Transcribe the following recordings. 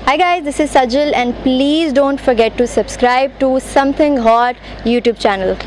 Hi guys, this is Sajal and please don't forget to subscribe to Something Hot YouTube channel.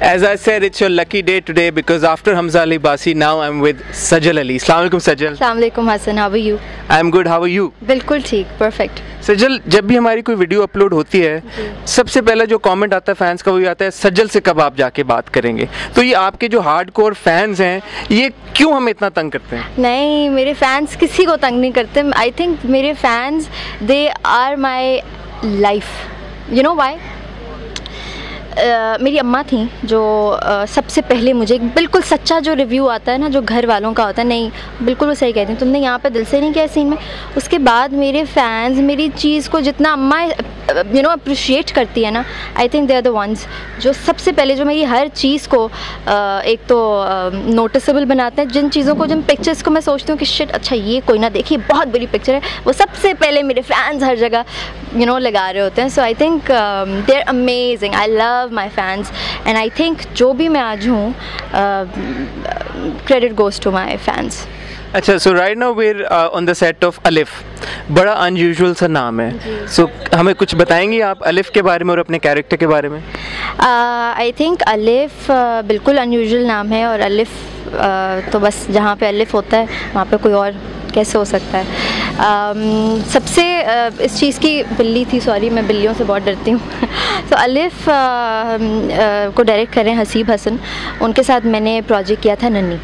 As I said, it's your lucky day today because after Hamza Ali Basi, now I'm with Sajal Ali. Assalamu alaikum Sajal. Assalamu alaikum Hassan, how are you? I'm good, how are you? बिल्कुल ठीक, perfect. सजल, जब भी हमारी कोई video upload होती है सबसे पहला जो कमेंट आता है फैंस का वो आता है सजल से कब आप जाके बात करेंगे। तो ये आपके जो हार्डकोर फैंस हैं ये क्यों हमें इतना तंग करते हैं? नहीं, मेरे फैंस किसी को तंग नहीं करते। आई थिंक मेरे fans they are my life. You know why? मेरी अम्मा थी जो सबसे पहले मुझे बिल्कुल सच्चा जो रिव्यू आता है ना, जो घर वालों का होता है, नहीं बिल्कुल वो सही कहती हैं, तुमने यहाँ पे दिल से नहीं किया सीन में। उसके बाद मेरे फैंस मेरी चीज़ को जितना अम्मा अप्रिशिएट करती है ना, I think they are the ones जो सबसे पहले जो मेरी हर चीज़ को एक तो नोटिसेबल बनाते हैं। जिन चीज़ों को, जिन पिक्चर्स को मैं सोचती हूँ कि शिट अच्छा ये कोई ना देखिए बहुत बड़ी पिक्चर है, वो सबसे पहले मेरे फैंस हर जगह लगा रहे होते हैं। So I think they are amazing. I love my fans and I think जो भी मैं आज हूँ credit goes to my fans. अच्छा, so right now we are on the set of Alif. बड़ा अनयूजुअल सा नाम है, सो हमें कुछ बताएंगी आप अलिफ के बारे में और अपने कैरेक्टर के बारे में? आई थिंक अलिफ बिल्कुल अनयूजुअल नाम है और अलिफ तो बस जहाँ पे अलिफ होता है वहाँ पे कोई और कैसे हो सकता है। सबसे इस चीज़ की बिल्ली थी, सॉरी मैं बिल्लियों से बहुत डरती हूँ। तो अलिफ को डायरेक्ट करें हसीब हसन, उनके साथ मैंने प्रोजेक्ट किया था नन्ही।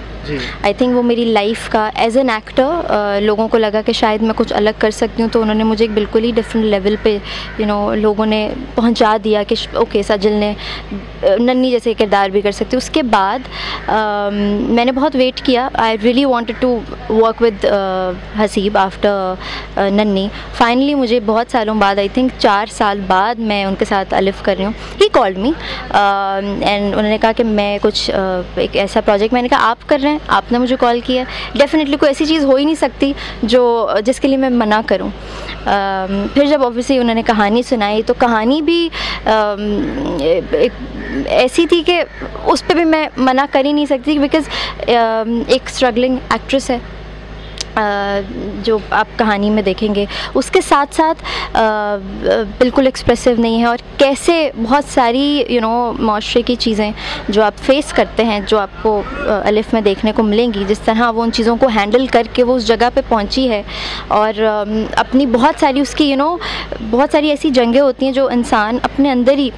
आई थिंक वो मेरी लाइफ का एज एन एक्टर लोगों को लगा कि शायद मैं कुछ अलग कर सकती हूँ, तो उन्होंने मुझे एक बिल्कुल ही डिफरेंट लेवल पे लोगों ने पहुँचा दिया कि ओके सजल ने नन्ही जैसे किरदार भी कर सकती। उसके बाद मैंने बहुत वेट किया। I really wanted to work with Haseeb after Nanhi. Finally मुझे बहुत सालों बाद, आई थिंक 4 साल बाद मैं उनके साथ अलिफ कर रही हूँ। ही कॉल्ड मी एंड उन्होंने कहा कि मैं कुछ एक ऐसा प्रोजेक्ट, मैंने कहा आप कर रहे हैं, आपने मुझे कॉल किया, डेफिनेटली कोई ऐसी चीज़ हो ही नहीं सकती जिसके लिए मैं मना करूं। फिर जब ऑब्वियसली उन्होंने कहानी सुनाई तो कहानी भी एक ऐसी थी कि उस पर भी मैं मना कर ही नहीं सकती बिकॉज़ एक स्ट्रगलिंग एक्ट्रेस है जो आप कहानी में देखेंगे, उसके साथ साथ बिल्कुल एक्सप्रेसिव नहीं है और कैसे बहुत सारी माशरे की चीज़ें जो आप फेस करते हैं जो आपको अलिफ में देखने को मिलेंगी, जिस तरह वो उन चीज़ों को हैंडल करके वो उस जगह पे पहुंची है। और अपनी बहुत सारी उसकी बहुत सारी ऐसी जंगें होती हैं जो इंसान अपने अंदर ही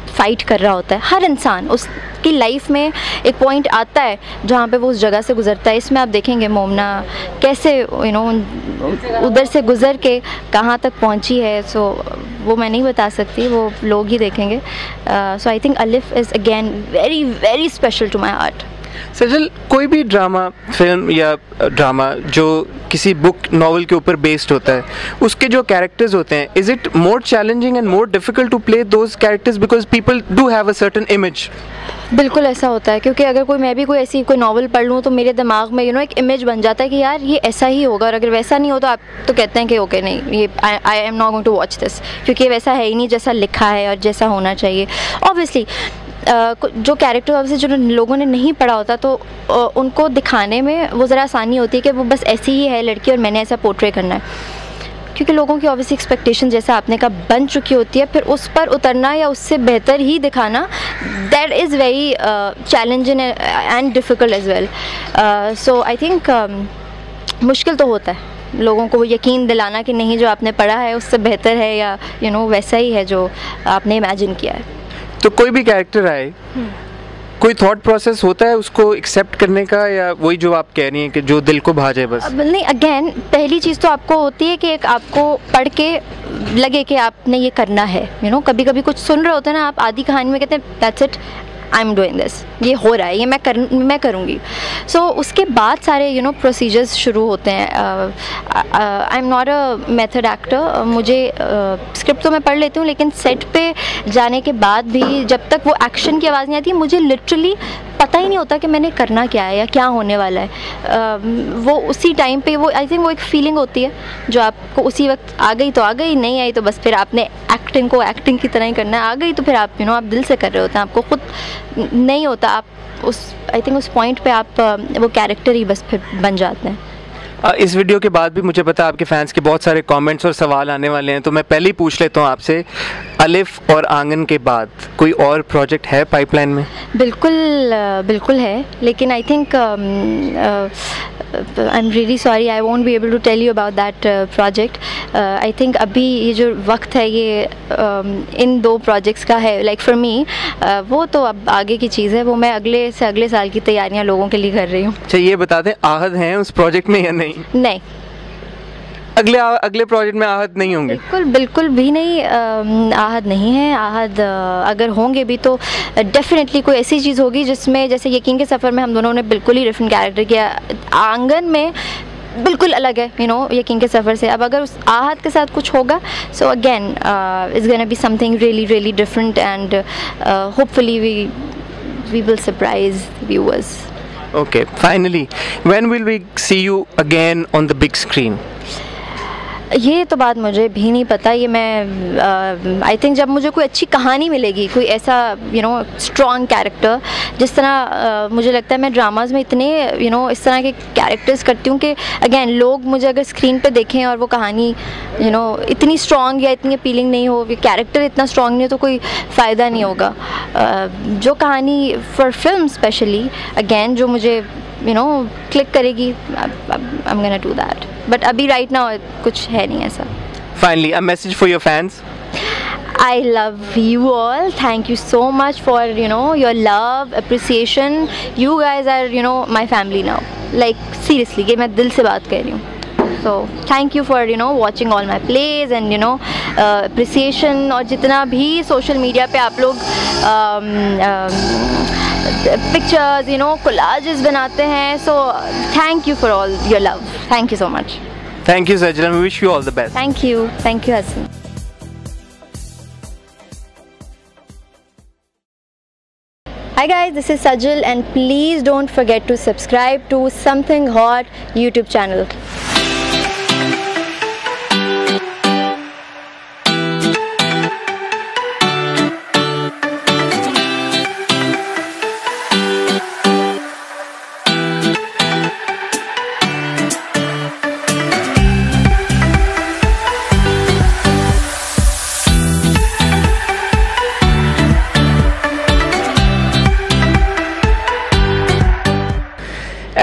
फाइट कर रहा होता है। हर इंसान उसकी लाइफ में एक पॉइंट आता है जहाँ पे वो उस जगह से गुजरता है। इसमें आप देखेंगे मोमना कैसे उधर से गुज़र के कहाँ तक पहुँची है। सो वो मैं नहीं बता सकती, वो लोग ही देखेंगे। So I think Alif is again very very special to my heart. Sajal, कोई भी ड्रामा फिल्म या ड्रामा जो किसी बुक नॉवल के ऊपर बेस्ड होता है, उसके जो कैरेक्टर्स होते हैं, is it more challenging and more difficult to play those characters because people do have a certain image? बिल्कुल ऐसा होता है, क्योंकि अगर मैं भी कोई ऐसी नॉवल पढ़ लूँ तो मेरे दिमाग में एक इमेज बन जाता है कि यार ये ऐसा ही होगा, और अगर वैसा नहीं हो तो आप तो कहते हैं कि ओके नहीं, ये I am not going to watch this, क्योंकि ये वैसा है ही नहीं जैसा लिखा है और जैसा होना चाहिए। ऑब्वियसली जो कैरेक्टर ऑब्वियसली जो लोगों ने नहीं पढ़ा होता तो उनको दिखाने में वो ज़रा आसानी होती है कि वो बस ऐसी ही है लड़की और मैंने ऐसा पोर्ट्रे करना है, क्योंकि लोगों की ऑब्वियसली एक्सपेक्टेशन जैसा आपने कहा बन चुकी होती है, फिर उस पर उतरना या उससे बेहतर ही दिखाना that is very challenging and difficult as well. So I think मुश्किल तो होता है लोगों को यकीन दिलाना कि नहीं जो आपने पढ़ा है उससे बेहतर है या वैसा ही है जो आपने इमेजिन किया है। तो कोई भी कैरेक्टर आए, कोई थॉट प्रोसेस होता है उसको एक्सेप्ट करने का, या वही जो आप कह रही हैं कि जो दिल को भा जाए बस? नहीं, अगेन पहली चीज़ तो आपको होती है कि एक आपको पढ़ के लगे कि आपने ये करना है। कभी कभी कुछ सुन रहे होते हैं ना आप, आधी कहानी में कहते हैं that's it, I am doing this, ये हो रहा है, ये मैं करूँगी. सो उसके बाद सारे प्रोसीजर्स शुरू होते हैं. आई am not a method actor. मुझे स्क्रिप्ट तो मैं पढ़ लेती हूँ, लेकिन सेट पे जाने के बाद भी जब तक वो एक्शन की आवाज़ नहीं आती, मुझे लिटरली पता ही नहीं होता कि मैंने करना क्या है या क्या होने वाला है. वो उसी टाइम पे वो आई थिंक वो एक फीलिंग होती है जो आपको उसी वक्त आ गई तो आ गई, नहीं आई तो बस फिर आपने एक्टिंग को एक्टिंग की तरह ही करना है. आ गई तो फिर आप आप दिल से कर रहे होते हैं, आपको खुद नहीं होता, आप आई थिंक उस पॉइंट पे आप वो कैरेक्टर ही बस फिर बन जाते हैं. इस वीडियो के बाद भी मुझे पता है आपके फैंस के बहुत सारे कमेंट्स और सवाल आने वाले हैं, तो मैं पहले ही पूछ लेता हूँ आपसे, अलिफ और आंगन के बाद कोई और प्रोजेक्ट है पाइपलाइन में? बिल्कुल है, लेकिन I think I am really sorry, I won't be able to tell you about that project. I think अभी ये जो वक्त है ये इन 2 प्रोजेक्ट्स का है. लाइक फॉर मी वो तो अब आगे की चीज़ है, वो मैं अगले साल की तैयारियां लोगों के लिए कर रही हूँ. अच्छा, ये बता दें आहत हैं उस प्रोजेक्ट में या नहीं? नहीं, अगले प्रोजेक्ट में आहत नहीं होंगे? बिल्कुल भी नहीं. आहत नहीं है. आहत अगर होंगे भी तो डेफिनेटली कोई ऐसी चीज़ होगी जिसमें, जैसे यकीन के सफ़र में हम दोनों ने बिल्कुल ही डिफरेंट कैरेक्टर किया, आंगन में बिल्कुल अलग है यकीन के सफ़र से. अब अगर उस आहत के साथ कुछ होगा, so again it's gonna be something really different and hopefully we will surprise viewers. Okay, finally, when will we see you again on the big screen? ये तो बात मुझे भी नहीं पता. ये मैं आई थिंक जब मुझे कोई अच्छी कहानी मिलेगी, कोई ऐसा स्ट्रॉन्ग कैरेक्टर, जिस तरह मुझे लगता है मैं ड्रामाज में इतने इस तरह के कैरेक्टर्स करती हूँ कि अगेन लोग मुझे अगर स्क्रीन पे देखें और वो कहानी इतनी स्ट्रॉन्ग या इतनी अपीलिंग नहीं हो, कैरेक्टर इतना स्ट्रॉन्ग नहीं हो, तो कोई फ़ायदा नहीं होगा. जो कहानी फॉर फिल्म स्पेशली अगेन जो मुझे क्लिक करेगी, I am gonna do that. But अभी राइट नाउ कुछ है नहीं ऐसा. Finally, a message for your fans. I love you all. Thank you so much for your love, appreciation. You guys are my family now. Like seriously, ये मैं दिल से बात कर रही हूँ. So thank you for watching all my plays and appreciation. और जितना भी सोशल मीडिया पे आप लोग पिक्चर्स collages बनाते हैं, so thank you for all your love. Thank you so much. Thank you, Sajal, and we wish you all the best. Thank you, Hassan. Hi guys, this is Sajal and please don't forget to subscribe to Something Hot YouTube channel.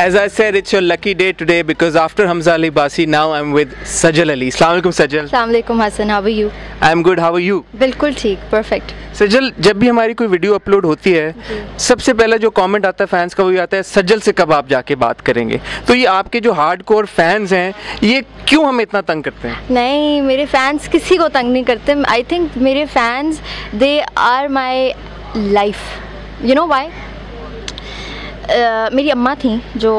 As I said, it's your lucky day today because after Hamza Ali Basi, now I'm with Sajal Ali. Assalamu alaikum, Sajal. Assalamu alaikum, Hassan. How are you? I'm good. How are you? बिल्कुल ठीक, perfect. सजल, जब भी हमारी कोई video upload होती है, सबसे पहला जो कमेंट आता है फैंस का, वो आता है सजल से कब आप जाके बात करेंगे. तो ये आपके जो हार्डकोर फैंस हैं, ये क्यों हमें इतना तंग करते हैं? नहीं, मेरे फैंस किसी को तंग नहीं करते. आई थिंक मेरे fans they are my life. You know why? मेरी अम्मा थी जो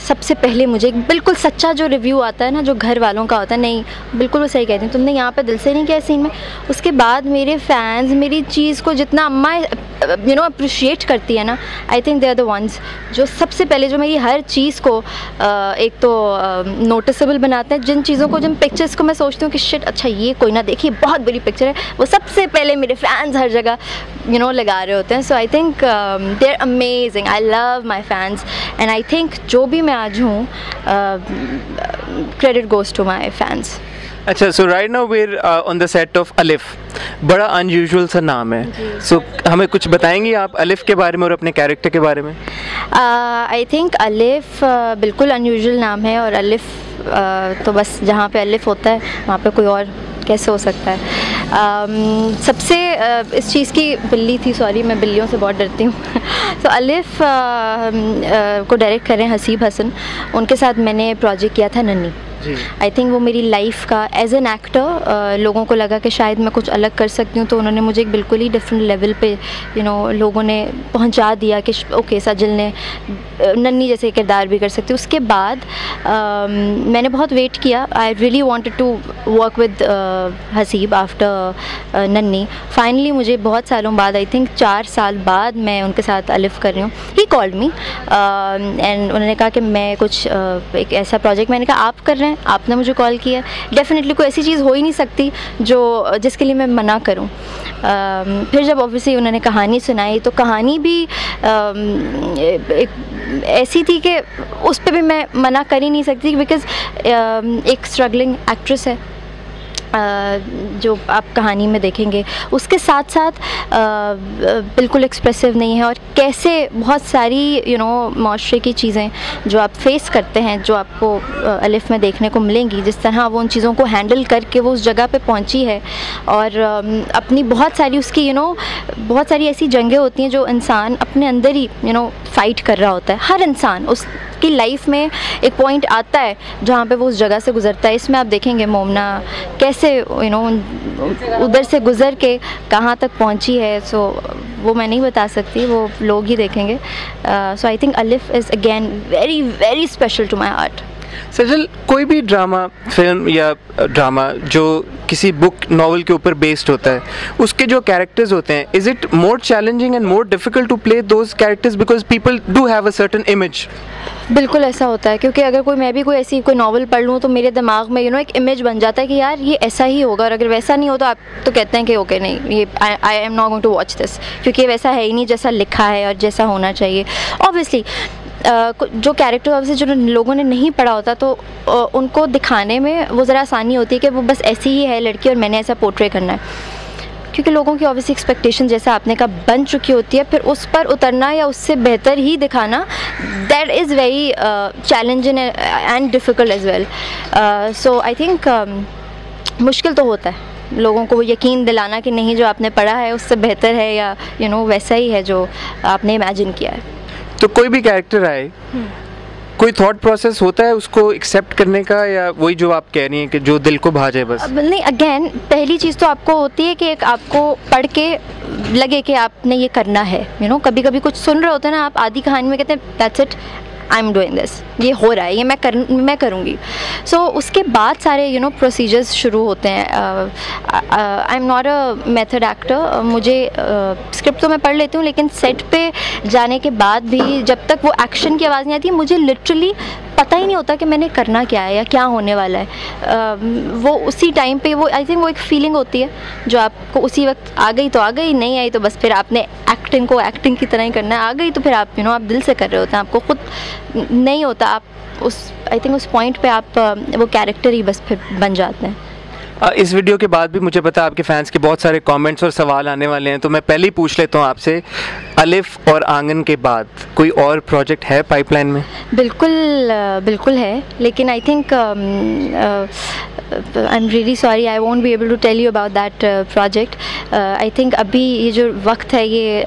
सबसे पहले मुझे बिल्कुल सच्चा जो रिव्यू आता है ना, जो घर वालों का होता है, नहीं बिल्कुल वो सही कहती हैं, तुमने यहाँ पे दिल से नहीं किया सीन में. उसके बाद मेरे फैंस मेरी चीज़ को जितना अम्मा अप्रिशिएट करती है ना, I think they are the ones जो सबसे पहले जो मेरी हर चीज़ को एक तो नोटिसेबल बनाते हैं. जिन चीज़ों को, जिन पिक्चर्स को मैं सोचती हूँ कि शिट अच्छा ये कोई ना देखिए बहुत बड़ी पिक्चर है, वो सबसे पहले मेरे फैंस हर जगह लगा रहे होते हैं. So I think they are amazing. I love my fans and I think जो भी मैं आज हूँ, credit goes to my fans. अच्छा, so right now we are on the set of Alif. बड़ा अनयूजुअल सा नाम है. सो हमें कुछ बताएंगी आप अलिफ के बारे में और अपने कैरेक्टर के बारे में? आई थिंक अलिफ बिल्कुल अनयूजुअल नाम है और अलिफ तो बस जहाँ पे अलिफ होता है वहाँ पे कोई और कैसे हो सकता है. सबसे इस चीज़ की बिल्ली थी, सॉरी मैं बिल्लियों से बहुत डरती हूँ. तो अलिफ को डायरेक्ट करें हसीब हसन, उनके साथ मैंने प्रोजेक्ट किया था नन्ही. आई थिंक वो मेरी लाइफ का एज एन एक्टर लोगों को लगा कि शायद मैं कुछ अलग कर सकती हूँ, तो उन्होंने मुझे एक बिल्कुल ही डिफरेंट लेवल पे लोगों ने पहुँचा दिया कि ओके सजल ने नन्नी जैसे किरदार भी कर सकती। उसके बाद मैंने बहुत वेट किया। I really wanted to work with Haseeb after Nanni. Finally मुझे बहुत सालों बाद, आई थिंक 4 साल बाद मैं उनके साथ अलिफ कर रही हूँ। ही कॉल्ड मी एंड उन्होंने कहा कि मैं कुछ एक ऐसा प्रोजेक्ट, मैंने कहा आप कर रहे हैं, आपने मुझे कॉल किया, डेफिनेटली कोई ऐसी चीज़ हो ही नहीं सकती जिसके लिए मैं मना करूं। फिर जब ऑब्वियसली उन्होंने कहानी सुनाई तो कहानी भी एक ऐसी थी कि उस पर भी मैं मना कर ही नहीं सकती, बिकॉज़ एक स्ट्रगलिंग एक्ट्रेस है जो आप कहानी में देखेंगे, उसके साथ साथ बिल्कुल एक्सप्रेसिव नहीं है, और कैसे बहुत सारी माशरे की चीज़ें जो आप फेस करते हैं, जो आपको अलिफ में देखने को मिलेंगी, जिस तरह वो उन चीज़ों को हैंडल करके वो उस जगह पे पहुंची है। और अपनी बहुत सारी उसकी बहुत सारी ऐसी जंगें होती हैं जो इंसान अपने अंदर ही फाइट कर रहा होता है। हर इंसान उसकी लाइफ में एक पॉइंट आता है जहाँ पे वो उस जगह से गुजरता है। इसमें आप देखेंगे मोमना कैसे उधर से गुज़र के कहाँ तक पहुँची है। सो वो मैं नहीं बता सकती, वो लोग ही देखेंगे। So I think Alif is again very very special to my heart. Sajal, कोई भी ड्रामा फिल्म या ड्रामा जो किसी बुक नॉवल के ऊपर बेस्ड होता है, उसके जो कैरेक्टर्स होते हैं, is it more challenging and more difficult to play those characters because people do have a certain image? बिल्कुल ऐसा होता है, क्योंकि अगर मैं भी कोई नॉवल पढ़ लूँ तो मेरे दिमाग में एक इमेज बन जाता है कि यार ये ऐसा ही होगा, और अगर वैसा नहीं हो तो आप तो कहते हैं कि ओके नहीं, ये I am not going to watch this, क्योंकि ये वैसा है ही नहीं जैसा लिखा है और जैसा होना चाहिए। ऑब्वियसली जो कैरेक्टर ऑब्वियसली जो लोगों ने नहीं पढ़ा होता तो उनको दिखाने में वो ज़रा आसानी होती है कि वो बस ऐसी ही है लड़की और मैंने ऐसा पोर्ट्रे करना है, क्योंकि लोगों की ऑब्वियसली एक्सपेक्टेशन जैसा आपने कहा बन चुकी होती है, फिर उस पर उतरना या उससे बेहतर ही दिखाना, that is very challenging and difficult as well. So I think मुश्किल तो होता है लोगों को वो यकीन दिलाना कि नहीं जो आपने पढ़ा है उससे बेहतर है या वैसा ही है जो आपने इमेजिन किया है। तो कोई भी कैरेक्टर आए, कोई थॉट प्रोसेस होता है उसको एक्सेप्ट करने का, या वही जो आप कह रही हैं कि जो दिल को भा जाए बस? नहीं, अगेन पहली चीज़ तो आपको होती है कि एक आपको पढ़ के लगे कि आपने ये करना है। कभी कभी कुछ सुन रहे होते हैं ना आप, आधी कहानी में कहते हैं that's it, I am doing this, ये हो रहा है, ये मैं करूँगी। सो उसके बाद सारे प्रोसीजर्स शुरू होते हैं। आई am not a method actor, मुझे स्क्रिप्ट तो मैं पढ़ लेती हूँ, लेकिन सेट पे जाने के बाद भी जब तक वो एक्शन की आवाज़ नहीं आती मुझे लिटरली पता ही नहीं होता कि मैंने करना क्या है या क्या होने वाला है। वो उसी टाइम पे वो आई थिंक वो एक फीलिंग होती है जो आपको उसी वक्त आ गई तो आ गई, नहीं आई तो बस फिर आपने एक्टिंग को एक्टिंग की तरह ही करना है, आ गई तो फिर आप आप दिल से कर रहे होते हैं, आपको खुद नहीं होता, आप आई थिंक उस पॉइंट पे आप वो कैरेक्टर ही बस फिर बन जाते हैं। इस वीडियो के बाद भी मुझे पता है आपके फैंस के बहुत सारे कमेंट्स और सवाल आने वाले हैं, तो मैं पहले ही पूछ लेता हूँ आपसे, अलिफ और आंगन के बाद कोई और प्रोजेक्ट है पाइपलाइन में? बिल्कुल है, लेकिन I think I am really sorry, I won't be able to tell you about that project. I think अभी ये जो वक्त है ये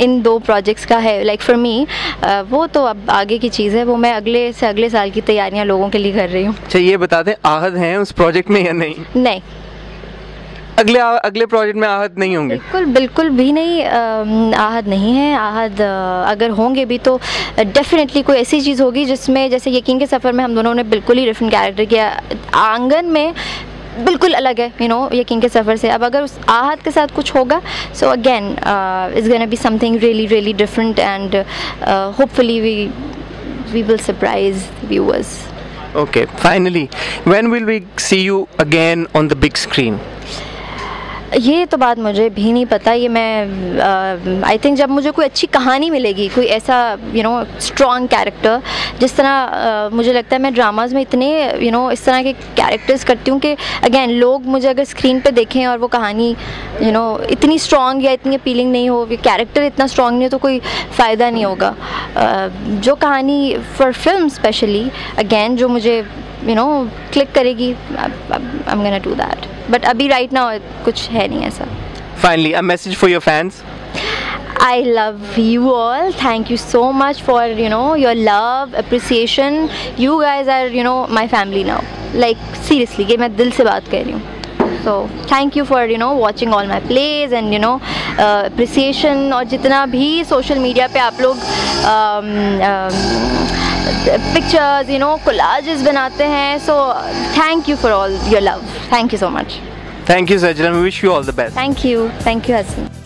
इन 2 प्रोजेक्ट्स का है, लाइक फॉर मी वो तो अब आगे की चीज़ है, वो मैं अगले साल की तैयारियां लोगों के लिए कर रही हूँ। अच्छा, ये बता दें आहद हैं उस प्रोजेक्ट में या नहीं? नहीं, अगले प्रोजेक्ट में आहद नहीं होंगे? बिल्कुल भी नहीं, आहद नहीं है। आहद अगर होंगे भी तो डेफिनेटली कोई ऐसी चीज़ होगी जिसमें, जैसे यकीन के सफ़र में हम दोनों ने बिल्कुल ही डिफरेंट कैरेक्टर किया, आंगन में बिल्कुल अलग है यकीन के सफ़र से। अब अगर उस आहद के साथ कुछ होगा, so again it's gonna be something really really different and hopefully we will surprise viewers. Okay, finally, when will we see you again on the big screen? ये तो बात मुझे भी नहीं पता, ये मैं आई थिंक जब मुझे कोई अच्छी कहानी मिलेगी, कोई ऐसा स्ट्रॉन्ग कैरेक्टर, जिस तरह मुझे लगता है मैं ड्रामाज में इतने इस तरह के कैरेक्टर्स करती हूँ कि अगेन लोग मुझे अगर स्क्रीन पे देखें और वो कहानी इतनी स्ट्रॉन्ग या इतनी अपीलिंग नहीं हो, कैरेक्टर इतना स्ट्रॉन्ग नहीं हो, तो कोई फ़ायदा नहीं होगा। जो कहानी फॉर फिल्म स्पेशली अगेन जो मुझे क्लिक करेगी, I am gonna do that, but अभी राइट नाउ कुछ है नहीं ऐसा। Finally, a message for your fans? I love you all. Thank you so much for, you know, your love, appreciation. You guys are, you know, my family now. Like seriously, ये मैं दिल से बात कह रही हूँ. So thank you for, you know, watching all my plays and, you know, appreciation. और जितना भी social media पे आप लोग pictures, you know, collages बनाते हैं. So thank you for all your love. Thank you so much. Thank you, Sajal. We wish you all the best. Thank you, Hassan.